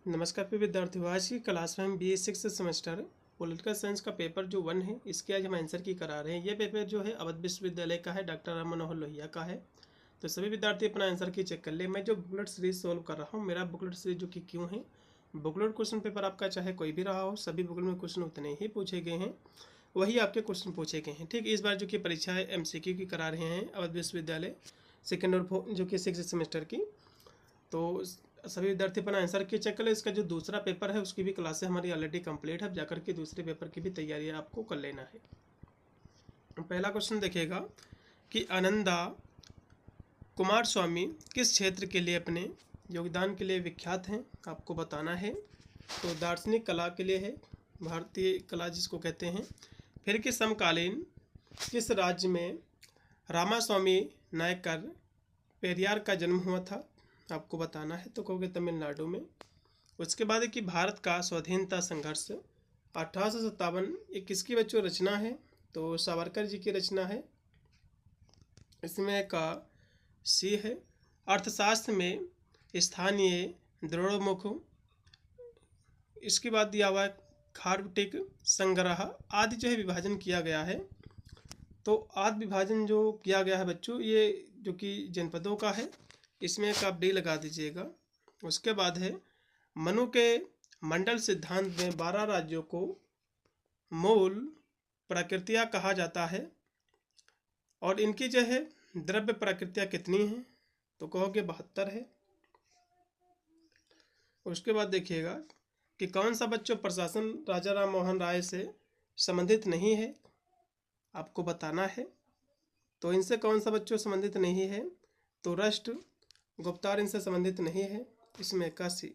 नमस्कार प्रिय विद्यार्थियों, आज की क्लास में हम BA 6 सेमेस्टर पॉलिटिकल साइंस का पेपर जो 1 है इसके आज हम आंसर की करा रहे हैं। ये पेपर जो है अवध विश्वविद्यालय का है, डॉक्टर राम मनोहर लोहिया का है। तो सभी विद्यार्थी अपना आंसर की चेक कर ले। मैं जो बुकलेट सीरीज सोल्व कर रहा हूँ, मेरा बुकलेट सीरीज जो कि क्यों है, बुकलेट क्वेश्चन पेपर आपका चाहे कोई भी रहा हो, सभी बुकलेट में क्वेश्चन उतने ही पूछे गए हैं, वही आपके क्वेश्चन पूछे गए हैं। ठीक, इस बार जो कि परीक्षा है MCQ की करा रहे हैं अवध विश्वविद्यालय सेकेंड और जो कि 6 सेमेस्टर की। तो सभी विद्यार्थी अपना आंसर की चेक कर ले। इसका जो दूसरा पेपर है उसकी भी क्लासें हमारी ऑलरेडी कंप्लीट है, जाकर के दूसरे पेपर की भी तैयारी आपको कर लेना है। पहला क्वेश्चन देखिएगा कि आनंदा कुमार स्वामी किस क्षेत्र के लिए अपने योगदान के लिए विख्यात हैं, आपको बताना है। तो दार्शनिक कला के लिए है, भारतीय कला जिसको कहते हैं। फिर कि समकालीन किस राज्य में रामास्वामी नायकर पेरियार का जन्म हुआ था, आपको बताना है। तो कहोगे तमिलनाडु में। उसके बाद है कि भारत का स्वाधीनता संघर्ष 1857 ये किसकी बच्चों रचना है, तो सावरकर जी की रचना है। इसमें का सी है। अर्थशास्त्र में स्थानीय द्रव्योन्मुख, इसके बाद दिया हुआ है खार्बटिक संग्रह आदि जो है विभाजन किया गया है। तो आदि विभाजन जो किया गया है बच्चों, ये जो कि जनपदों का है, इसमें एक आप डी लगा दीजिएगा। उसके बाद है मनु के मंडल सिद्धांत में 12 राज्यों को मूल प्रकृतियाँ कहा जाता है और इनकी जो है द्रव्य प्रकृतियाँ कितनी हैं, तो कहोगे 72 है। उसके बाद देखिएगा कि कौन सा बच्चों प्रशासन राजा राम मोहन राय से संबंधित नहीं है, आपको बताना है। तो इनसे कौन सा बच्चों संबंधित नहीं है, तो राष्ट्र गुप्तार इनसे संबंधित नहीं है। इसमें का सी,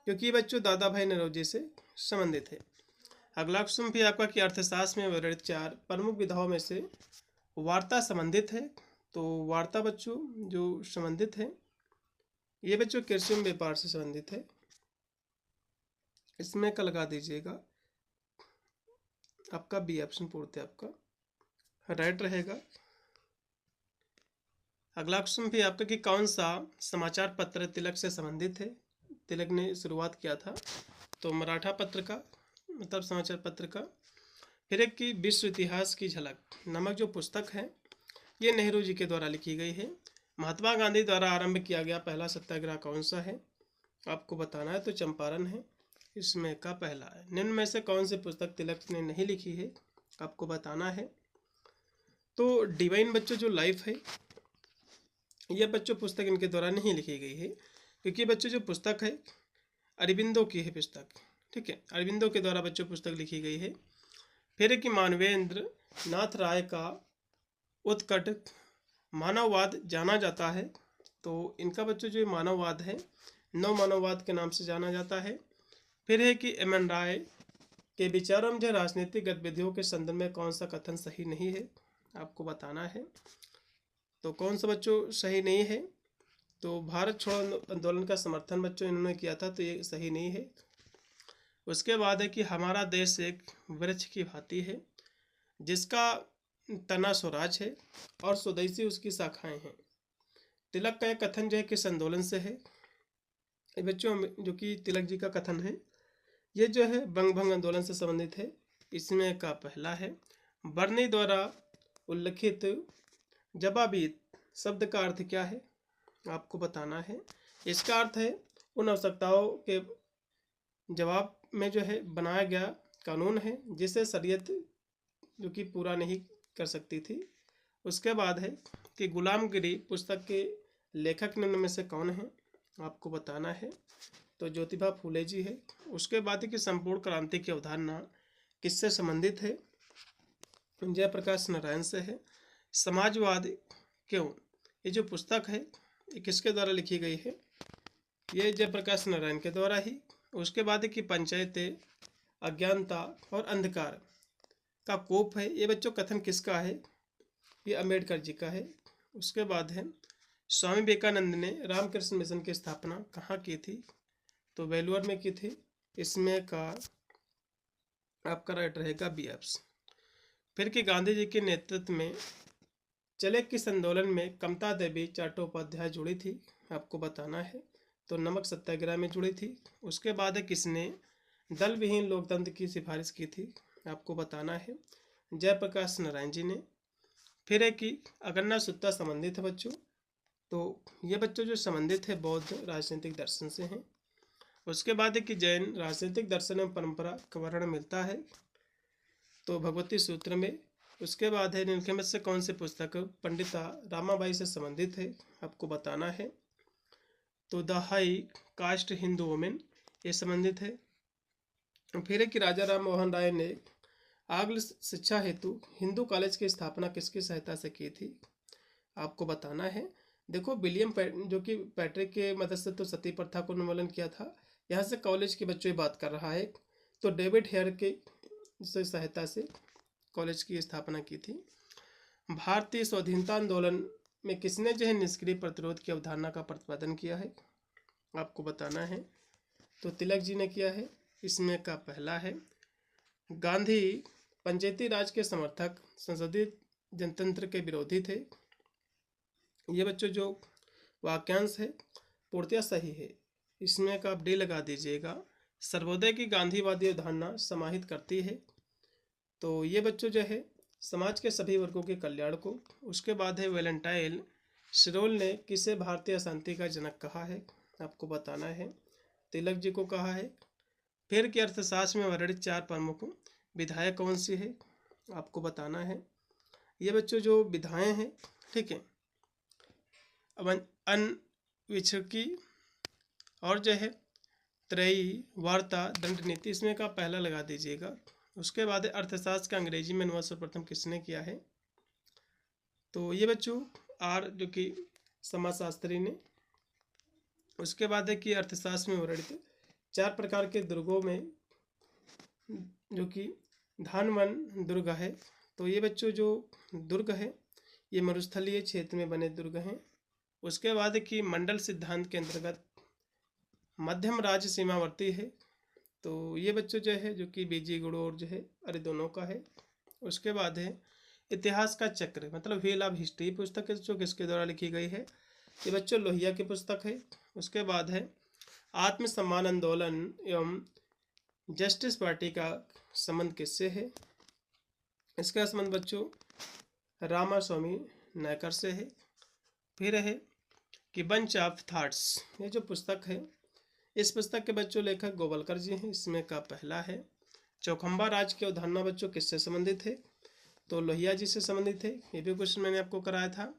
क्योंकि ये बच्चों दादा भाई नौरोजी से संबंधित है। अगला क्वेश्चन भी आपका कि अर्थशास्त्र में वर्णित 4 प्रमुख विधाओं में से वार्ता संबंधित है। तो वार्ता बच्चों जो संबंधित है, ये बच्चों कृषि में व्यापार से संबंधित है। इसमें का लगा दीजिएगा, आपका बी ऑप्शन पूर्णतः आपका राइट रहेगा। अगला क्वेश्चन भी आपका कि कौन सा समाचार पत्र तिलक से संबंधित है, तिलक ने शुरुआत किया था, तो मराठा पत्र का मतलब समाचार पत्र का। फिर एक कि विश्व इतिहास की झलक नामक जो पुस्तक है, ये नेहरू जी के द्वारा लिखी गई है। महात्मा गांधी द्वारा आरंभ किया गया पहला सत्याग्रह कौन सा है, आपको बताना है। तो चंपारण है, इसमें का पहला है। निम्न में से कौन सी पुस्तक तिलक ने नहीं लिखी है, आपको बताना है। तो डिवाइन बच्चों जो लाइफ है, यह बच्चों पुस्तक इनके द्वारा नहीं लिखी गई है, क्योंकि बच्चों जो पुस्तक है अरविंदो की है पुस्तक। ठीक है, अरविंदो के द्वारा बच्चों पुस्तक लिखी गई है। फिर कि मानवेंद्र नाथ राय का उत्कट मानववाद जाना जाता है। तो इनका बच्चों जो मानववाद है, नव मानववाद के नाम से जाना जाता है। फिर है कि एम एन राय के विचारों में राजनीतिक गतिविधियों के संदर्भ में कौन सा कथन सही नहीं है, आपको बताना है। तो कौन सा बच्चों सही नहीं है, तो भारत छोड़ो आंदोलन का समर्थन बच्चों इन्होंने किया था, तो ये सही नहीं है। उसके बाद है कि हमारा देश एक वृक्ष की भांति है जिसका तना स्वराज है और स्वदेशी उसकी शाखाएं हैं। तिलक का एक कथन जो है किस आंदोलन से है, ये बच्चों जो कि तिलक जी का कथन है, ये जो है बंग भंग आंदोलन से संबंधित है। इसमें का पहला है। बर्नी द्वारा उल्लिखित जवाबीत शब्द का अर्थ क्या है, आपको बताना है। इसका अर्थ है उन आवश्यकताओं के जवाब में जो है बनाया गया कानून है जिसे शरीयत जो कि पूरा नहीं कर सकती थी। उसके बाद है कि गुलामगिरी पुस्तक के लेखक निम्न में से कौन है, आपको बताना है। तो ज्योतिबा फूले जी है। उसके बाद है कि संपूर्ण क्रांति की अवधारणा किससे संबंधित है, जयप्रकाश नारायण से है। समाजवाद क्यों, ये जो पुस्तक है ये किसके द्वारा लिखी गई है, ये जयप्रकाश नारायण के द्वारा ही। उसके बाद है कि पंचायतें अज्ञानता और अंधकार का कोप है, ये बच्चों कथन किसका है, ये अम्बेडकर जी का है। उसके बाद है स्वामी विवेकानंद ने रामकृष्ण मिशन की स्थापना कहाँ की थी, तो वेलूर में की थी। इसमें का आपका राइट रहेगा बी ऑप्शन। फिर कि गांधी जी के नेतृत्व में चले किस आंदोलन में कमता देवी चट्टोपाध्याय जुड़ी थी, आपको बताना है। तो नमक सत्याग्रह में जुड़ी थी। उसके बाद है किसने दल विहीन लोकतंत्र की सिफारिश की थी, आपको बताना है, जयप्रकाश नारायण जी ने। फिर है कि अगन्ना सुत्ता संबंधित है बच्चों, तो ये बच्चों जो संबंधित है बौद्ध राजनीतिक दर्शन से हैं। उसके बाद है कि जैन राजनीतिक दर्शन एवं परंपरा का वर्णन मिलता है, तो भगवती सूत्र में। उसके बाद है निम्नलिखित में से कौन सी पुस्तक पंडिता रामाबाई से संबंधित है, आपको बताना है, तो the high cast Hindu women ये संबंधित है। फिर है कि राजा राम मोहन राय ने आंग्ल शिक्षा हेतु हिंदू कॉलेज की स्थापना किसकी सहायता से की थी, आपको बताना है। देखो जो कि पैट्रिक के मदद से तो सती प्रथा को उन्मूलन किया था, यहाँ से कॉलेज के बच्चों की बात कर रहा है, तो डेविड हेयर के सहायता से कॉलेज की स्थापना की थी। भारतीय स्वाधीनता आंदोलन में किसने जो है निष्क्रिय प्रतिरोध की अवधारणा का प्रतिपादन किया है, आपको बताना है, तो तिलक जी ने किया है। इसमें का पहला है गांधी पंचायती राज के समर्थक, संसदीय जनतंत्र के विरोधी थे। ये बच्चों जो वाक्यांश है पूर्णतः सही है, इसमें का आप डी लगा दीजिएगा। सर्वोदय की गांधीवादी अवधारणा समाहित करती है, तो ये बच्चों जो है समाज के सभी वर्गों के कल्याण को। उसके बाद है वैलेंटाइन शिरोल ने किसे भारतीय अशांति का जनक कहा है, आपको बताना है, तिलक जी को कहा है। फिर के अर्थशास्त्र में वर्णित 4 प्रमुख विधाएं कौन सी है, आपको बताना है। ये बच्चों जो विधाएं हैं, ठीक है, अनविच्छकी और जो है त्रयी, वार्ता, दंड नीति, इसमें का पहला लगा दीजिएगा। उसके बाद अर्थशास्त्र का अंग्रेजी में अनुवाद सर्वप्रथम किसने किया है, तो ये बच्चों आर जो कि समाजशास्त्री ने। उसके बाद है कि अर्थशास्त्र में वर्णित 4 प्रकार के दुर्गों में जो कि धानवन दुर्ग है, तो ये बच्चों जो दुर्ग है ये मरुस्थलीय क्षेत्र में बने दुर्ग हैं। उसके बाद है कि मंडल सिद्धांत के अंतर्गत मध्यम राज्य सीमावर्ती है, तो ये बच्चों जो है जो कि बीजी गुड़ और जो है अरे दोनों का है। उसके बाद है इतिहास का चक्र, मतलब व्हील ऑफ हिस्ट्री पुस्तक है जो किसके द्वारा लिखी गई है, ये बच्चों लोहिया की पुस्तक है। उसके बाद है आत्मसम्मान आंदोलन एवं जस्टिस पार्टी का संबंध किससे है, इसका संबंध बच्चों रामास्वामी नायकर से है। फिर है कि बंच ऑफ थॉट्स, ये जो पुस्तक है इस पुस्तक के बच्चों लेखक गोवलकर जी हैं। इसमें का पहला है चौखंबा राज की अवधारणा बच्चों किससे संबंधित है, तो लोहिया जी से संबंधित है, ये भी क्वेश्चन मैंने आपको कराया था।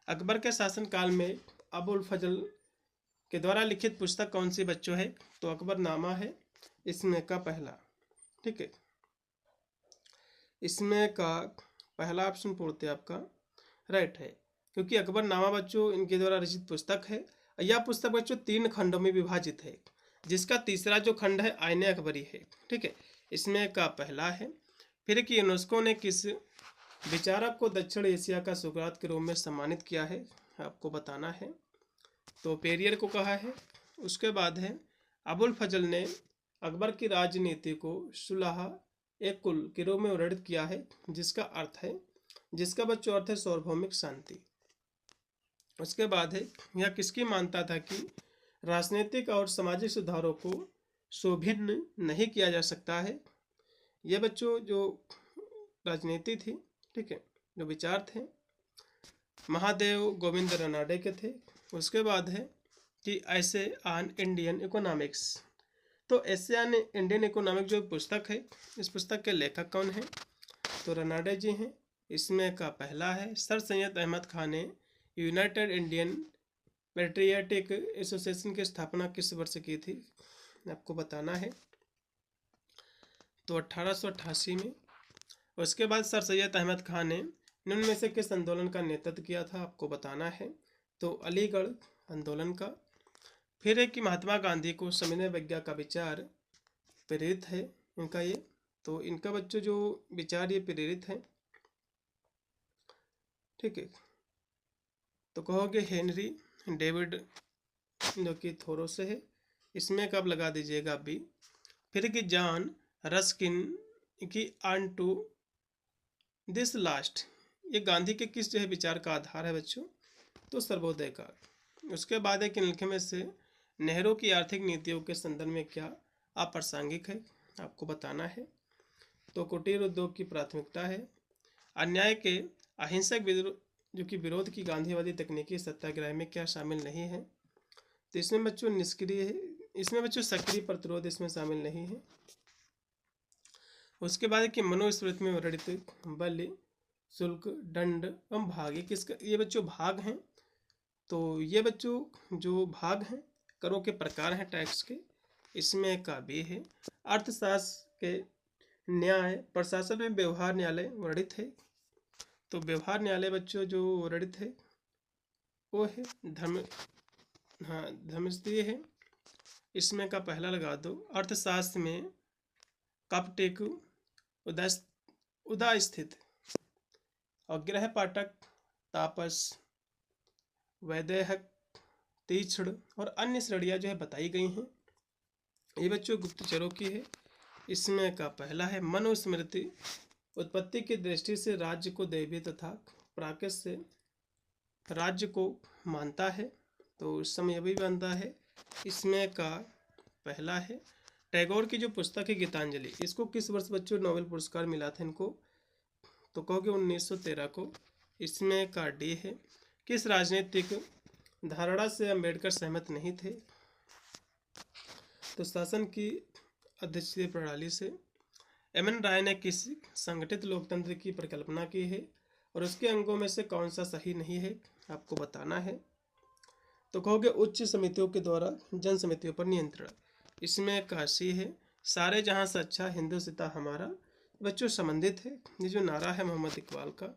अकबर के शासनकाल में अबुल फजल के द्वारा लिखित पुस्तक कौन सी बच्चों है, तो अकबरनामा है, इसमें का पहला, ठीक है। इसमें का पहला ऑप्शन पूर्णतः आपका राइट है, क्योंकि अकबरनामा बच्चों इनके द्वारा रचित पुस्तक है। यह पुस्तक बच्चों 3 खंडों में विभाजित है, जिसका तीसरा जो खंड है आईने अकबरी है, ठीक है। इसमें का पहला है। फिर कि यूनेस्को ने किस विचारक को दक्षिण एशिया का सुकरात के रूप में सम्मानित किया है, आपको बताना है, तो पेरियर को कहा है। उसके बाद है अबुल फजल ने अकबर की राजनीति को सुलह एक कुल के रूप में वर्णित किया है, जिसका बच्चों अर्थ है सार्वभौमिक शांति। उसके बाद है यह किसकी मानता था कि राजनीतिक और सामाजिक सुधारों को शोभिन्न नहीं किया जा सकता है, ये बच्चों जो राजनीति थी, ठीक है, जो विचार थे महादेव गोविंद रनाडे के थे। उसके बाद है कि ऐसे ऑन इंडियन इकोनॉमिक्स, तो ऐसे ऑन इंडियन इकोनॉमिक्स जो पुस्तक है इस पुस्तक के लेखक कौन हैं, तो रनाडे जी हैं। इसमें का पहला है सर सैयद अहमद खान ने यूनाइटेड इंडियन पेट्रियाटिक एसोसिएशन की स्थापना किस वर्ष की थी, आपको बताना है, तो 1888 में। उसके बाद सर सैयद अहमद खान ने निम्न में से किस आंदोलन का नेतृत्व किया था, आपको बताना है, तो अलीगढ़ आंदोलन का। फिर है कि महात्मा गांधी को सविनय अवज्ञा का विचार प्रेरित है इनका ये, तो इनका बच्चों जो विचार ये प्रेरित है, ठीक है, तो कहोगे हेनरी डेविड जो कि थोरो से है, इसमें कब लगा दीजिएगा बी। फिर कि जॉन रस्किन की ऑन टू दिस लास्ट, ये गांधी के किस जो है विचार का आधार है बच्चों, तो सर्वोदय का। उसके बाद है कि निम्नलिखित में से नेहरू की आर्थिक नीतियों के संदर्भ में क्या अप्रासंगिक है, आपको बताना है। तो कुटीर उद्योग की प्राथमिकता है। अन्याय के अहिंसक विरोध जो कि विरोध की गांधीवादी तकनीकी सत्याग्रह में क्या शामिल नहीं है। तो इसमें बच्चों निष्क्रिय है, इसमें बच्चों सक्रिय प्रतिरोध इसमें शामिल नहीं है। उसके बाद कि मनुस्मृति में वर्णित बलि, शुल्क, दंड एवं भाग, किसका, ये बच्चों भाग हैं। तो ये बच्चों जो भाग हैं करों के प्रकार हैं टैक्स के, इसमें का भी है। अर्थशास्त्र के न्याय प्रशासन में व्यवहार न्यायालय वर्णित है। तो व्यवहार न्यायालय बच्चों जो वर्णित है वो है धर्मस्त्रीय है, इसमें का पहला लगा दो। अर्थशास्त्र में कपटेक उदा स्थित और गृह पाठक, तापस, वैदेहक, तीक्ष्ण और अन्य श्रेणियाँ जो है बताई गई हैं। ये बच्चों गुप्तचरों की है। इसमें का पहला है मनुस्मृति उत्पत्ति की दृष्टि से राज्य को दैवीय तथा प्राकृत से राज्य को मानता है, तो उस समय भी बनता है। इसमें का पहला है टैगोर की जो पुस्तक है गीतांजलि, इसको किस वर्ष बच्चों नोबेल पुरस्कार मिला था इनको, तो कहोगे 1913 को। इसमें का डी है किस राजनीतिक धारणा से अंबेडकर सहमत नहीं थे, तो शासन की अध्यक्षीय प्रणाली से। एम.एन. राय ने किस संगठित लोकतंत्र की परिकल्पना की है और उसके अंगों में से कौन सा सही नहीं है, आपको बताना है। तो कहोगे उच्च समितियों के द्वारा जन समितियों पर नियंत्रण। इसमें काशी है सारे जहां से अच्छा हिंदुस्तान हमारा, बच्चों संबंधित है। ये जो नारा है मोहम्मद इकबाल का।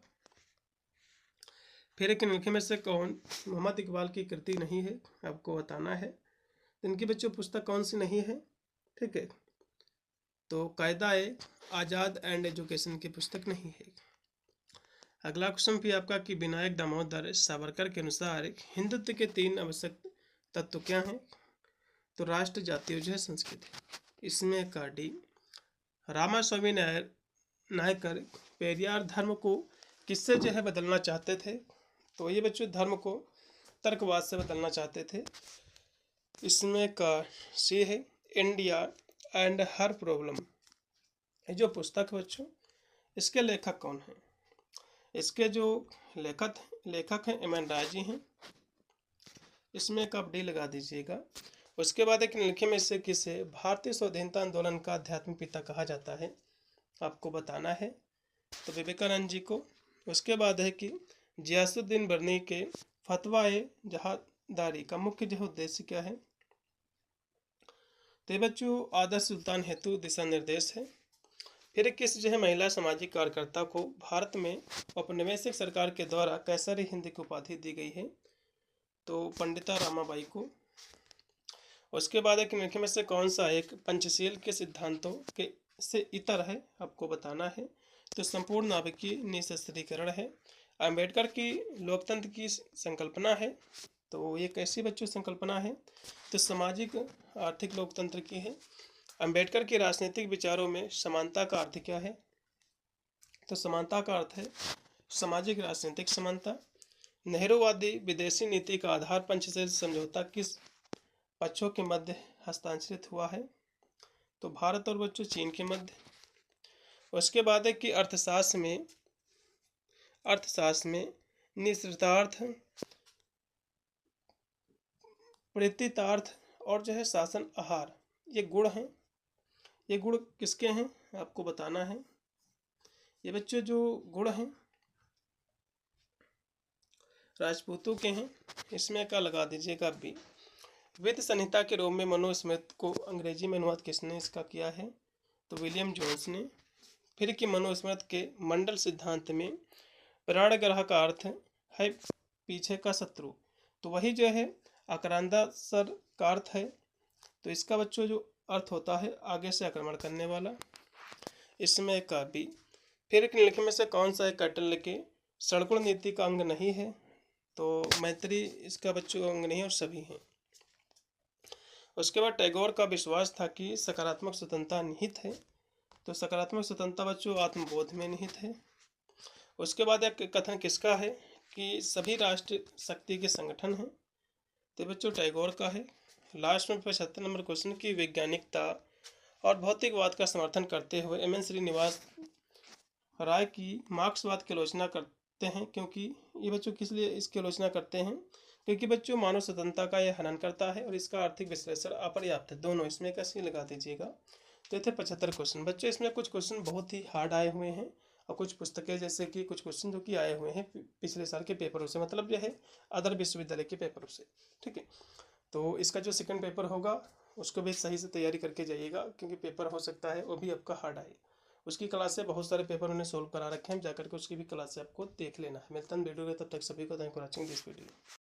फिर एक निम्नलिखित में से कौन मोहम्मद इकबाल की कृति नहीं है, आपको बताना है। इनकी बच्चों पुस्तक कौन सी नहीं है, ठीक है, तो कायदा आज़ाद एंड एजुकेशन की पुस्तक नहीं है। अगला क्वेश्चन भी आपका कि विनायक दामोदर सावरकर के अनुसार हिंदुत्व के 3 आवश्यक तत्व क्या हैं, तो राष्ट्र, जाति और जो है संस्कृति। इसमें का डी रामास्वामी नायकर पेरियार धर्म को किससे जो है बदलना चाहते थे, तो ये बच्चों धर्म को तर्कवाद से बदलना चाहते थे। इसमें का सी है इंडिया एंड हर प्रॉब्लम। ये जो पुस्तक बच्चों इसके लेखक कौन हैं, इसके जो लेखक हैं एम.एन. राय जी हैं। इसमें का डी लगा दीजिएगा। उसके बाद एक निम्नलिखित में से किसे भारतीय स्वाधीनता आंदोलन का आध्यात्मिक पिता कहा जाता है, आपको बताना है, तो विवेकानंद जी को। उसके बाद है कि जियासुद्दीन बर्नी के फतवा जहादारी का मुख्य जो उद्देश्य क्या है, तो बच्चों आदर्श सुल्तान हेतु दिशा निर्देश है। फिर किस जो है महिला सामाजिक कार्यकर्ता को भारत में औपनिवेशिक सरकार के द्वारा कैसरी हिंद की उपाधि दी गई है, तो पंडिता रामाबाई को। उसके बाद एक निम्नलिखित में से कौन सा एक पंचशील के सिद्धांतों के से इतर है, आपको बताना है, तो संपूर्ण नाभिकीय निःशस्त्रीकरण है। अंबेडकर की लोकतंत्र की संकल्पना है, तो ये कैसी बच्चों संकल्पना है, तो सामाजिक आर्थिक लोकतंत्र की है। अंबेडकर के राजनीतिक विचारों में समानता का अर्थ क्या है, तो समानता का अर्थ है सामाजिक राजनीतिक समानता। नेहरूवादी विदेशी नीति का आधार पंचशील समझौता किस पक्षों के मध्य हस्ताक्षरित हुआ है, तो भारत और बच्चों चीन के मध्य। उसके बाद है कि अर्थशास्त्र में निश्चितार्थ, प्रीतितार्थ और जो है शासन आहार, ये गुण हैं। ये गुण किसके हैं, आपको बताना है। ये बच्चों जो गुण हैं राजपूतों के हैं। इसमें का लगा दीजिएगा बी। वित्त संहिता के रूप में मनुस्मृति को अंग्रेजी में अनुवाद किसने इसका किया है, तो विलियम जोन्स ने। फिर कि मनुस्मृति के मंडल सिद्धांत में प्राणग्रह का अर्थ है पीछे का शत्रु, तो वही जो है आक्रांता सर का अर्थ है, तो इसका बच्चों जो अर्थ होता है आगे से आक्रमण करने वाला। इसमें का बी। फिर एक निम्नलिखित में से कौन सा एक कौटिल्य के षड्गुण नीति का अंग नहीं है, तो मैत्री इसका बच्चों अंग नहीं और सभी हैं। उसके बाद टैगोर का विश्वास था कि सकारात्मक स्वतंत्रता निहित है, तो सकारात्मक स्वतंत्रता बच्चों आत्मबोध में निहित है। उसके बाद एक कथन किसका है कि सभी राष्ट्र शक्ति के संगठन हैं, तो बच्चों टैगोर का है। लास्ट में 75 नंबर क्वेश्चन की वैज्ञानिकता और भौतिकवाद का समर्थन करते हुए एम एन श्रीनिवास राय की मार्क्सवाद की आलोचना करते हैं, क्योंकि ये बच्चों किस लिए इसकी आलोचना करते हैं, क्योंकि बच्चों मानव स्वतंत्रता का यह हनन करता है और इसका आर्थिक विश्लेषण अपर्याप्त है। दोनों इसमें कैसे लगा दीजिएगा। तो थे 75 क्वेश्चन बच्चों। इसमें कुछ क्वेश्चन बहुत ही हार्ड आए हुए हैं और कुछ पुस्तकें जैसे कि कुछ क्वेश्चन जो कि आए हुए हैं पिछले साल के पेपरों से, मतलब जो है अदर विश्वविद्यालय के पेपरों से। ठीक है, तो इसका जो सेकंड पेपर होगा उसको भी सही से तैयारी करके जाइएगा, क्योंकि पेपर हो सकता है वो भी आपका हार्ड आए। उसकी क्लास से बहुत सारे पेपर उन्हें सोल्व करा रखे हैं, जाकर के उसकी भी क्लास से आपको देख लेना है। मिलता है वीडियो में, तब तक सभी को thank for watching this video.